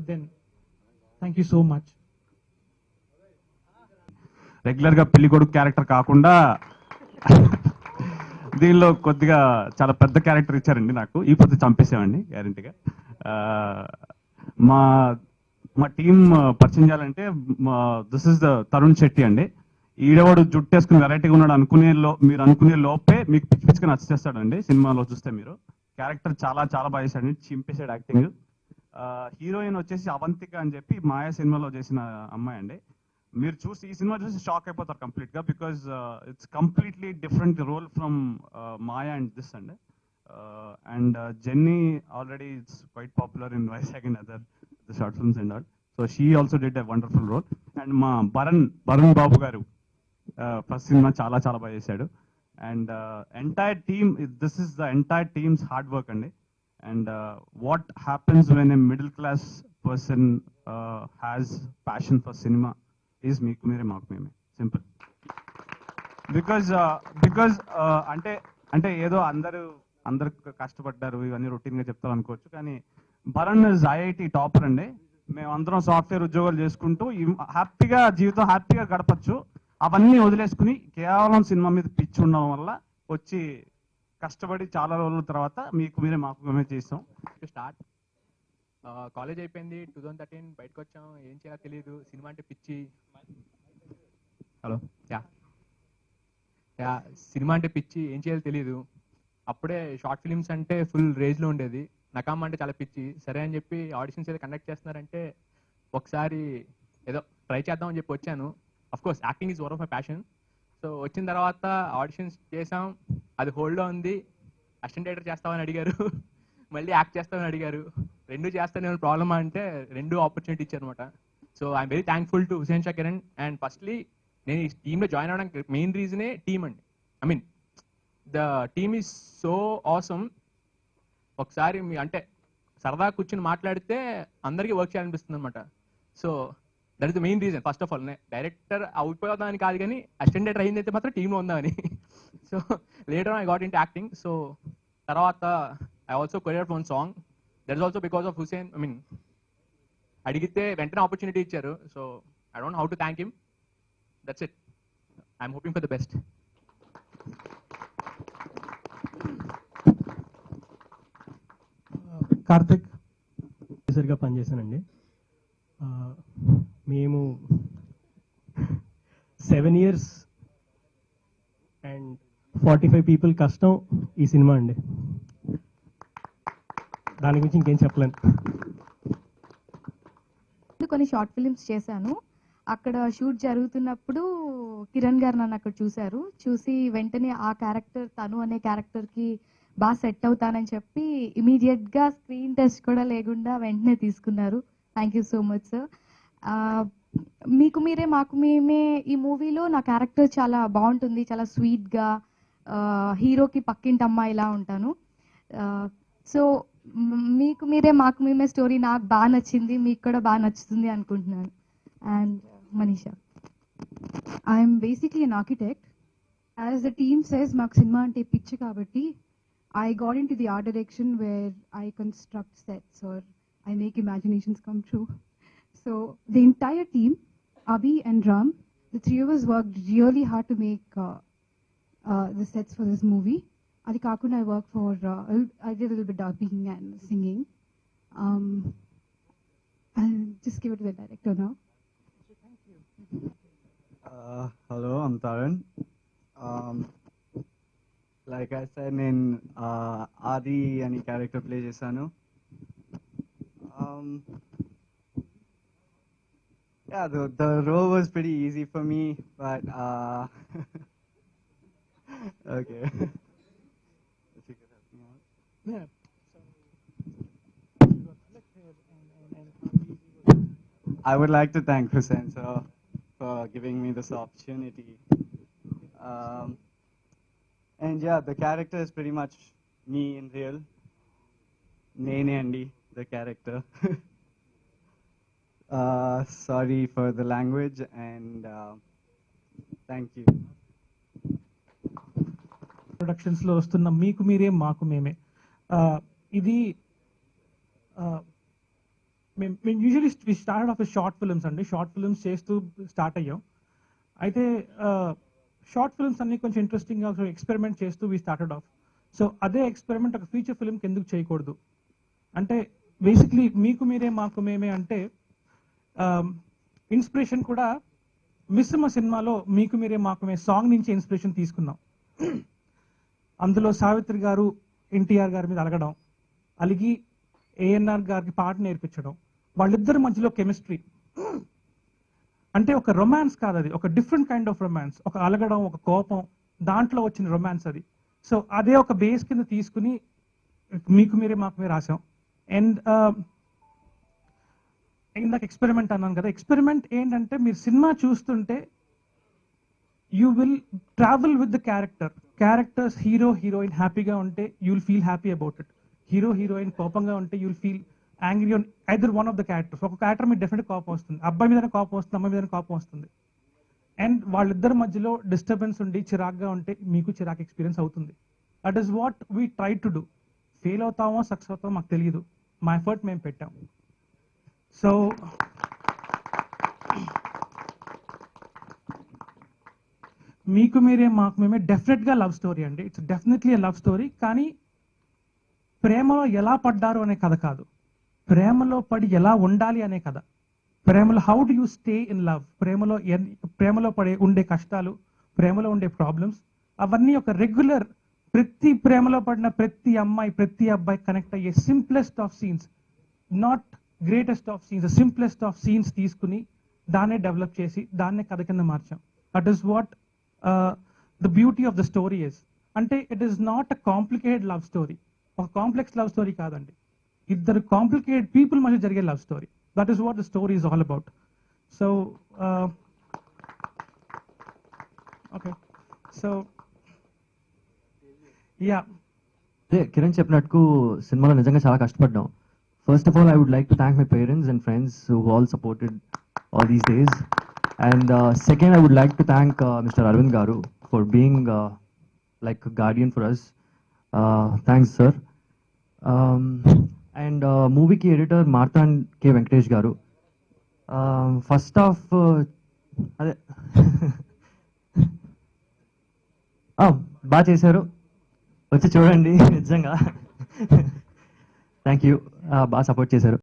then thank you so much. రెగ్యులర్గా పెళ్లి కొడుకు క్యారెక్టర్ కాకుండా దీనిలో కొద్దిగా చాలా పెద్ద క్యారెక్టర్ ఇచ్చారండి నాకు. ఈ పొద్దు చంపేసామండి గ్యారంటీగా. మా మా టీం పరిచయం చేయాలంటే this is the Tarun Shetty అండి. ఈడవాడు జుట్టేసుకుని వెరైటీగా ఉన్నాడు మీరు అనుకునే లోపే మీకు పిచ్చి పిచ్చిగా నచ్చేస్తాడండి. సినిమాలో చూస్తే మీరు క్యారెక్టర్ చాలా చాలా బాగా చేశాడండి, చింపేశాడు యాక్టింగ్. హీరోయిన్ వచ్చేసి అవంతిక అని చెప్పి మాయా సినిమాలో చేసిన అమ్మాయి అండి. మీరు చూసి ఈ సినిమా చూసి షాక్ అయిపోతారు కంప్లీట్ గా, because it's completely different role from Maya and this అండి. And Jenny already it's quite popular in Vizag and other the short films and all. So she also did a wonderful role. And మా భరణ్ బాబు గారు first cinema చాలా చాలా బాగా చేశాడు. And entire team, this is the entire team's hard work అండి. And what happens when a middle class person has passion for cinema is మీకు మీరే మాకు మేమే, సింపుల్. బికాజ్ అంటే ఏదో అందరూ కష్టపడ్డారు ఇవన్నీ రొటీన్ గా చెప్తారు అనుకోవచ్చు, కానీ భరణ్ ఇస్ ఐఐటి టాపర్ అండి. మేమందరం సాఫ్ట్వేర్ ఉద్యోగాలు చేసుకుంటూ హ్యాపీగా జీవితం హ్యాపీగా గడపచ్చు. అవన్నీ వదిలేసుకుని కేవలం సినిమా మీద పిచ్చి ఉండడం వల్ల వచ్చి కష్టపడి చాలా రోజుల తర్వాత మీకు మీరే మాకు మేమే చేస్తాం. స్టార్ట్ కాలేజ్ అయిపోయింది 2013, బయటకు వచ్చాం, ఏం చేయాలో తెలియదు, సినిమా అంటే పిచ్చి. హలో యా సినిమా అంటే పిచ్చి, ఏం చేయాలో తెలియదు. అప్పుడే షార్ట్ ఫిలిమ్స్ అంటే ఫుల్ రేజ్లో ఉండేది. నకామ్ అంటే చాలా పిచ్చి. సరే అని చెప్పి ఆడిషన్స్ ఏదో కండక్ట్ చేస్తున్నారంటే ఒకసారి ఏదో ట్రై చేద్దామని చెప్పి వచ్చాను. Of course acting is one of my passion. So వచ్చిన తర్వాత ఆడిషన్స్ చేసాం, అది హోల్డ్లో ఉంది. అసిస్టెంట్ డైరెక్టర్ చేస్తామని అడిగారు, మళ్ళీ యాక్ట్ చేస్తామని అడిగారు. రెండు చేస్తానే ప్రాబ్లమ్ అంటే రెండు ఆపర్చునిటీ ఇచ్చారు అనమాట. So I'm very thankful to Hussain Shah Kiran. And firstly నేను ఈ టీంలో జాయిన్ అవ్వడానికి మెయిన్ రీజనే టీమ్ అండి. I mean the team is so awesome. ఒకసారి అంటే సరదా కూర్చొని మాట్లాడితే అందరికీ వర్క్ చేయాలనిపిస్తుంది అనమాట. So that is the main reason. First of all director అయిపోదామని కాదు, కానీ అసిస్టెంట్ డైరెక్టర్ అయింది అయితే మాత్రం టీంలో ఉందామని. So later I got into acting. So తర్వాత I also choreograph one song. That is also because of Hussain. I mean అడిగితే వెంటనే ఆపర్చునిటీ ఇచ్చారు. So I don't know how to thank him. That's it. I'm hoping for the best. Karthik సరిగా పనిచేశానండి. మేము 7 years and 45 people కష్టం ఈ cinema అండి. దాని గురించి ఇంకేం చెప్పలేను. కొన్ని షార్ట్ ఫిలిమ్స్ చేశాను. అక్కడ షూట్ జరుగుతున్నప్పుడు కిరణ్ గారు నన్ను అక్కడ చూసి వెంటనే ఆ క్యారెక్టర్, తను అనే క్యారెక్టర్కి బాగా సెట్ అవుతానని చెప్పి ఇమీడియట్గా స్క్రీన్ టెస్ట్ కూడా లేకుండా వెంటనే తీసుకున్నారు. Thank you so much sir. మీకు మీరే మాకు మేమే ఈ మూవీలో నా క్యారెక్టర్ చాలా బాగుంటుంది, చాలా స్వీట్గా, హీరోకి పక్కింటి అమ్మాయిలా ఉంటాను. సో మీకు మీరే మాకు మేమే స్టోరీ నాకు బాగా నచ్చింది, మీకు కూడా బాగా నచ్చుతుంది అనుకుంటున్నాను. And Manisha, I'm basically an architect. As the team says మాకు సినిమా అంటే పిచ్చి కాబట్టి I got into the art direction where I construct sets or I make imaginations come true. So the entire team, Abhi and Ram, the three of us worked really hard to make the sets for this movie. Adi kakunda I worked for, I did a little bit dubbing and singing. I'll just give it to the director now. Thank you. Hello, I'm Tarun. Like I said, నేను ఆది అని character play చేశాను. Yeah, the role was pretty easy for me, but okay. If you could help me out. Yeah. I would like to thank Hussain sir for giving me this opportunity. And yeah, the character is pretty much me in real. Nene Andy, the character. Sorry for the language and thank you. Productions లో వస్తున్న మీకు మీరే మాకు మేమే, ఇది మేము usually start of short films అండి. Short films చేస్తూ స్టార్ట్ అయ్యాం. అయితే షార్ట్ ఫిల్మ్స్ అన్ని కొంచెం ఇంట్రెస్టింగ్గా ఎక్స్పెరిమెంట్ చేస్తూ వీ స్టార్టెడ్ ఆఫ్. సో అదే ఎక్స్పెరిమెంట్ ఒక ఫీచర్ ఫిల్మ్కి ఎందుకు చేయకూడదు అంటే, బేసిక్లీ మీకు మీరే మాకు మేమే అంటే ఇన్స్పిరేషన్ కూడా మిస్సమ్మ సినిమాలో మీకు మీరే మాకు మే సాంగ్ నుంచి ఇన్స్పిరేషన్ తీసుకున్నాం. అందులో సావిత్రి గారు ఎన్టీఆర్ గారి మీద అలగడం, అలిగి ఏఎన్ఆర్ గారికి పాట నేర్పించడం, వాళ్ళిద్దరి మధ్యలో కెమిస్ట్రీ అంటే ఒక రొమాన్స్ కాదు, అది ఒక డిఫరెంట్ కైండ్ ఆఫ్ రొమాన్స్. ఒక అలగడం, ఒక కోపం, దాంట్లో వచ్చిన రొమాన్స్ అది. సో అదే ఒక బేస్ కింద తీసుకుని మీకు మీరే మాకు మీరే రాసాం. అండ్ ఇందాక ఎక్స్పెరిమెంట్ అన్నాను కదా, ఎక్స్పెరిమెంట్ ఏంటంటే మీరు సినిమా చూస్తుంటే you will travel with the characters hero heroine హ్యాపీగా ఉంటే you will feel happy about it. Hero heroine కోపంగా ఉంటే you will feel angry on either one of the characters. ఒక క్యారెక్టర్ మీద డెఫినెట్ కోపం వస్తుంది, అబ్బాయి మీద కోపం వస్తుంది, అమ్మాయి మీద కోపం వస్తుంది. అండ్ వాళ్ళిద్దరి మధ్యలో డిస్టర్బెన్స్ ఉండి చిరాగ్గా ఉంటే మీకు చిరాక్ ఎక్స్పీరియన్స్ అవుతుంది. That is what we try to do. Fail అవుతామో సక్సెస్ అవుతామో మాకు తెలియదు, మా ఎఫర్ట్ మేము పెట్టాం. సో మీకు మీరే మాకు మేమే డెఫినెట్గా లవ్ స్టోరీ అండి. It's definitely love story. కానీ ప్రేమలో ఎలా పడ్డారు అనే కథ కాదు, ప్రేమలో పడి ఎలా ఉండాలి అనే కథ. ప్రేమలో how do you stay in love, ప్రేమలో పడే ఉండే కష్టాలు, ప్రేమలో ఉండే ప్రాబ్లమ్స్, అవన్నీ ఒక రెగ్యులర్ ప్రతి ప్రేమలో పడిన ప్రతి అమ్మాయి ప్రతి అబ్బాయి కనెక్ట్ అయ్యే simplest of scenes, not greatest of scenes, simplest of scenes తీసుకుని దాన్నే డెవలప్ చేసి దాన్నే కథ కింద మార్చాం. That is what the beauty of the story is. అంటే it is not a complicated love story, ఒక కాంప్లెక్స్ లవ్ స్టోరీ కాదండి, ఇద్దరు కాంప్లికేటెడ్ పీపుల్ మధ్య జరిగే love story. That is what the story is all about. So okay, so yeah, అదే కిరణ్ చెప్పినట్టు సినిమాలో నిజంగా చాలా కష్టపడ్డాం. First of all I would like to thank my parents and friends who all supported all these days. And second I would like to thank mister Aravind garu for being like guardian for us. Thanks sir. And మూవీకి editor Marthand K Venkatesh garu. First half అదే బాగా చేశారు, వచ్చి చూడండి నిజంగా. Thank you, బాగా support చేశారు.